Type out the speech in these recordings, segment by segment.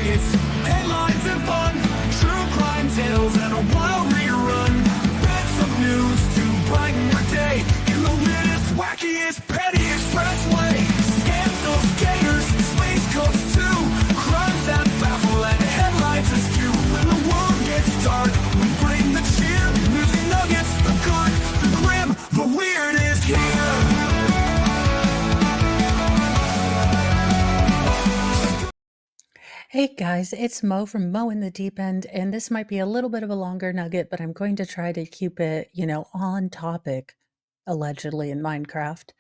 It's headlines and fun, true crime tales and a wild rerun. Bits of news to brighten your day in the latest, wackiest, petty expressway. Scandals, gators, space coast too. Crimes that baffle and headlines askew. When the world gets dark, we bring the cheer. Newsy nuggets, the good, the grim, the weird is here. Hey guys, it's Mo from Mo in the Deep End, and this might be a little bit of a longer nugget, but I'm going to try to keep it, on topic, allegedly in Minecraft.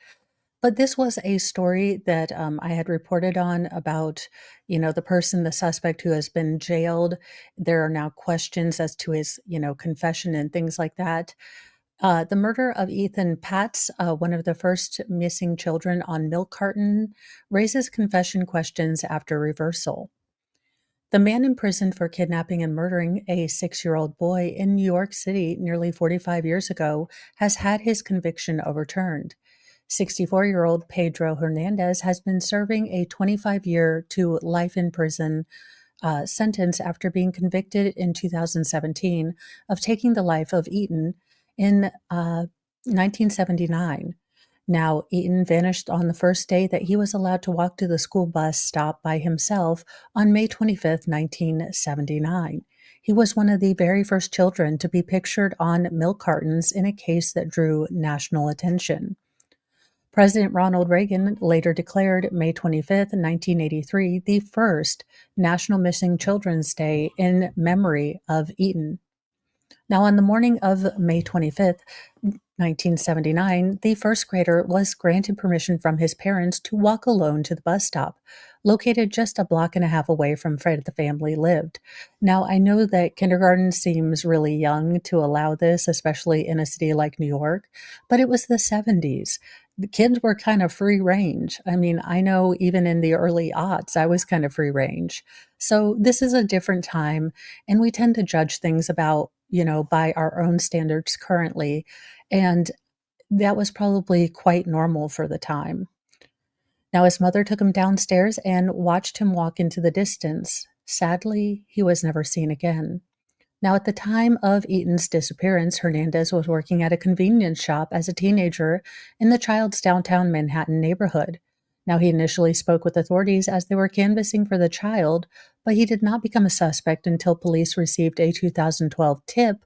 But this was a story that I had reported on about, the person, the suspect who has been jailed. There are now questions as to his, confession and things like that. The murder of Etan Patz, one of the first missing children on milk carton, raises confession questions after reversal. The man imprisoned for kidnapping and murdering a 6-year-old boy in New York City nearly 45 years ago has had his conviction overturned. 64-year-old Pedro Hernandez has been serving a 25-year to life in prison sentence after being convicted in 2017 of taking the life of Eaton in 1979. Now, Eaton vanished on the first day that he was allowed to walk to the school bus stop by himself on May 25, 1979. He was one of the very first children to be pictured on milk cartons in a case that drew national attention. President Ronald Reagan later declared May 25, 1983, the first National Missing Children's Day in memory of Eaton. Now, on the morning of May 25th, 1979, the first grader was granted permission from his parents to walk alone to the bus stop, located just a block and a half away from where the family lived. Now, I know that kindergarten seems really young to allow this, especially in a city like New York, but it was the 70s. The kids were kind of free range. I mean, I know even in the early aughts, I was kind of free range. So this is a different time, and we tend to judge things about, by our own standards currently. And that was probably quite normal for the time. Now, his mother took him downstairs and watched him walk into the distance. Sadly, he was never seen again. Now, at the time of Eaton's disappearance, Hernandez was working at a convenience shop as a teenager in the child's downtown Manhattan neighborhood. Now, he initially spoke with authorities as they were canvassing for the child, but he did not become a suspect until police received a 2012 tip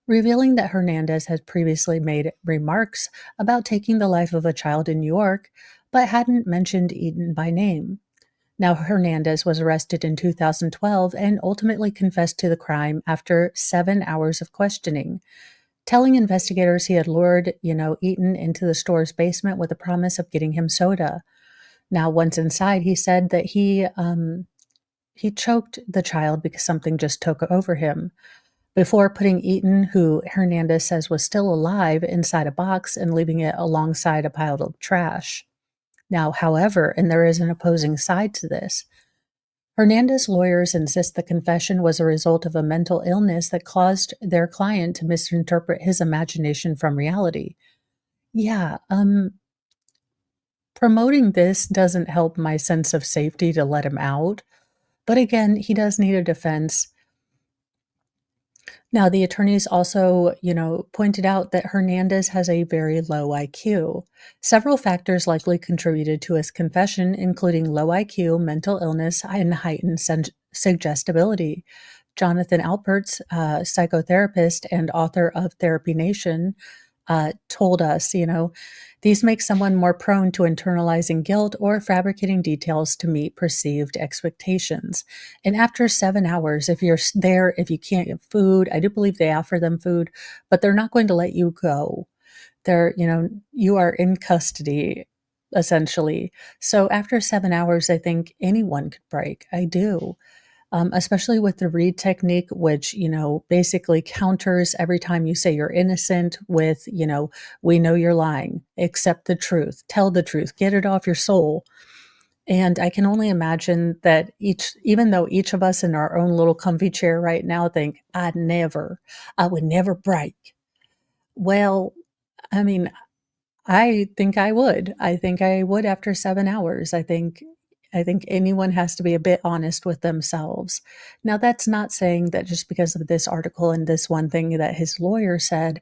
revealing that Hernandez had previously made remarks about taking the life of a child in New York, but hadn't mentioned Eaton by name. Now, Hernandez was arrested in 2012 and ultimately confessed to the crime after 7 hours of questioning, telling investigators he had lured, Eaton into the store's basement with the promise of getting him soda. Now, once inside, he said that he choked the child because something just took over him, before putting Eaton, who Hernandez says was still alive, inside a box and leaving it alongside a pile of trash. Now, however, and there is an opposing side to this, Hernandez lawyers insist the confession was a result of a mental illness that caused their client to misinterpret his imagination from reality. Yeah, promoting this doesn't help my sense of safety to let him out. But again, he does need a defense. Now, the attorneys also, pointed out that Hernandez has a very low IQ. Several factors likely contributed to his confession, including low IQ, mental illness, and heightened suggestibility. Jonathan Alpert's psychotherapist and author of Therapy Nation told us, these make someone more prone to internalizing guilt or fabricating details to meet perceived expectations. And after 7 hours, if you're there, if you can't get food, I do believe they offer them food, but they're not going to let you go. You are in custody, essentially. So after 7 hours, I think anyone could break. I do. Especially with the read technique, which, basically counters every time you say you're innocent with, we know you're lying, accept the truth, tell the truth, get it off your soul. And I can only imagine that even though each of us in our own little comfy chair right now think, I would never break. Well, I mean, I think I would. I think I would after 7 hours. I think I think anyone has to be a bit honest with themselves. Now, that's not saying that just because of this article and this one thing that his lawyer said,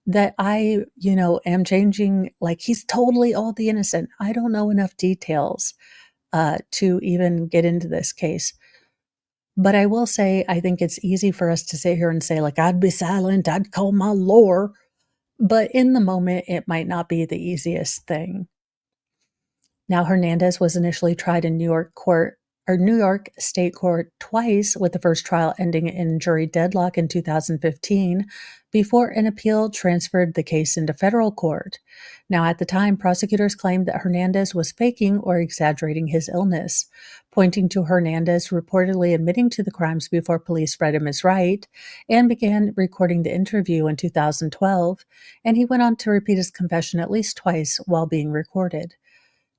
that I, am changing, like, he's totally all the innocent. I don't know enough details to even get into this case. But I will say, I think it's easy for us to sit here and say, like, I'd be silent, I'd call my lawyer. But in the moment, it might not be the easiest thing. Now, Hernandez was initially tried in New York State Court twice, with the first trial ending in jury deadlock in 2015, before an appeal transferred the case into federal court. Now, at the time, prosecutors claimed that Hernandez was faking or exaggerating his illness, pointing to Hernandez reportedly admitting to the crimes before police read him his right, and began recording the interview in 2012, and he went on to repeat his confession at least twice while being recorded.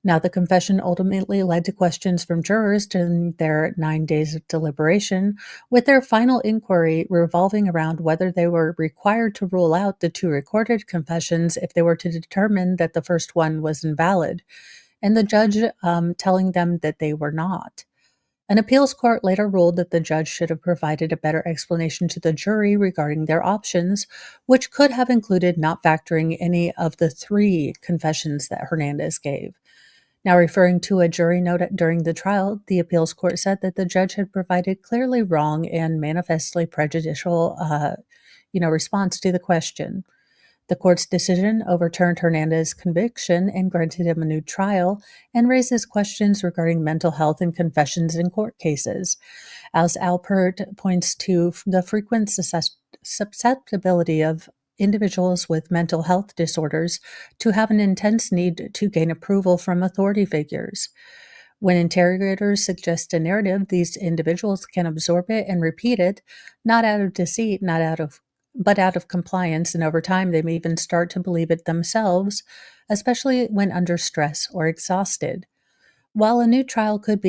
Now, the confession ultimately led to questions from jurors during their 9 days of deliberation, with their final inquiry revolving around whether they were required to rule out the two recorded confessions if they were to determine that the first one was invalid, and the judge telling them that they were not. An appeals court later ruled that the judge should have provided a better explanation to the jury regarding their options, which could have included not factoring any of the three confessions that Hernandez gave. Now, referring to a jury note during the trial, the appeals court said that the judge had provided clearly wrong and manifestly prejudicial, response to the question. The court's decision overturned Hernandez's conviction and granted him a new trial, and raises questions regarding mental health and confessions in court cases. As Alpert points to, the frequent susceptibility of individuals with mental health disorders to have an intense need to gain approval from authority figures. When interrogators suggest a narrative, these individuals can absorb it and repeat it, not out of deceit, but out of compliance, and over time they may even start to believe it themselves, especially when under stress or exhausted. While a new trial could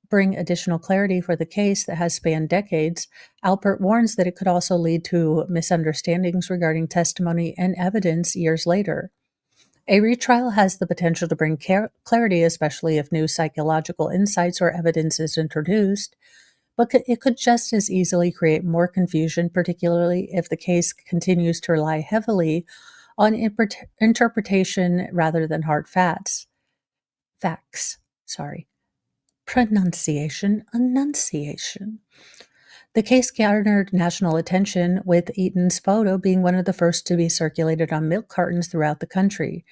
bring additional clarity for the case that has spanned decades, Alpert warns that it could also lead to misunderstandings regarding testimony and evidence years later. A retrial has the potential to bring clarity, especially if new psychological insights or evidence is introduced, but it could just as easily create more confusion, particularly if the case continues to rely heavily on interpretation rather than hard facts. Sorry. Enunciation. The case garnered national attention, with Etan's photo being one of the first to be circulated on milk cartons throughout the country.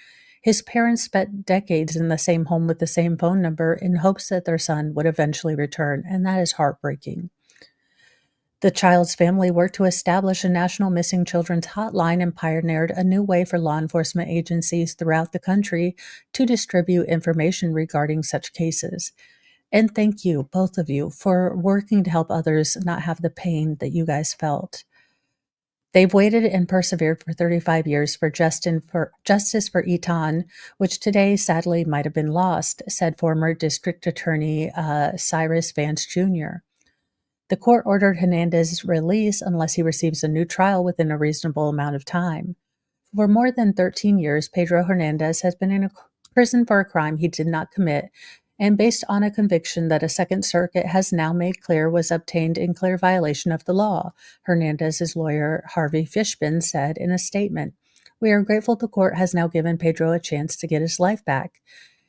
His parents spent decades in the same home with the same phone number in hopes that their son would eventually return, and that is heartbreaking. The child's family worked to establish a national missing children's hotline and pioneered a new way for law enforcement agencies throughout the country to distribute information regarding such cases. And thank you, both of you, for working to help others not have the pain that you guys felt. They've waited and persevered for 35 years for justice for Etan, which today sadly might have been lost, said former District Attorney Cyrus Vance Jr. The court ordered Hernandez's release unless he receives a new trial within a reasonable amount of time. For more than 13 years, Pedro Hernandez has been in prison for a crime he did not commit, and based on a conviction that a Second Circuit has now made clear was obtained in clear violation of the law, Hernandez's lawyer, Harvey Fishman, said in a statement. We are grateful the court has now given Pedro a chance to get his life back,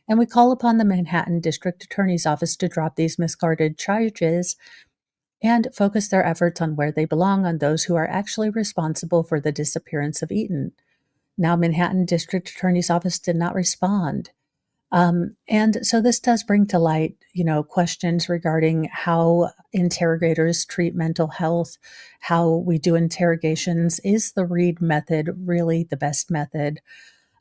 and we call upon the Manhattan District Attorney's Office to drop these misguided charges and focus their efforts on where they belong, on those who are actually responsible for the disappearance of Etan. Now, Manhattan District Attorney's Office did not respond. And so this does bring to light, questions regarding how interrogators treat mental health, how we do interrogations. Is the Reed method really the best method?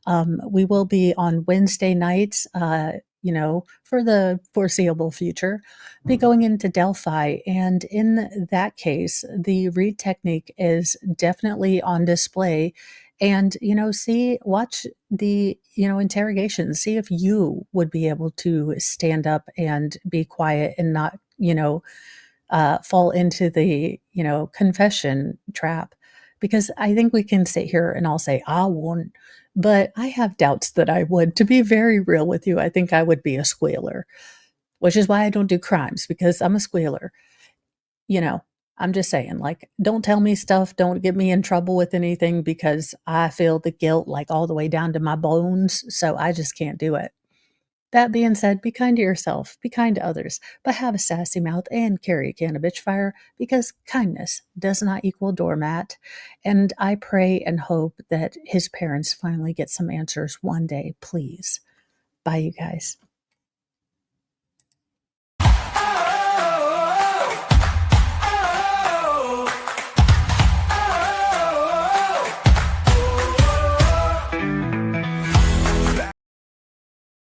We will be on Wednesday nights, for the foreseeable future, be going into Delphi. And in that case, the Reed technique is definitely on display. And, watch the, interrogations, see if you would be able to stand up and be quiet and not, fall into the, confession trap. Because I think we can sit here and I'll say, I won't, but I have doubts that I would. To be very real with you, I think I would be a squealer. which is why I don't do crimes, because I'm a squealer. You know, I'm just saying, like, don't tell me stuff, don't get me in trouble with anything, because I feel the guilt like all the way down to my bones, so I just can't do it. That being said, be kind to yourself, be kind to others, but have a sassy mouth and carry a can of bitch fire, because kindness does not equal doormat. And I pray and hope that his parents finally get some answers one day, please. Bye, you guys.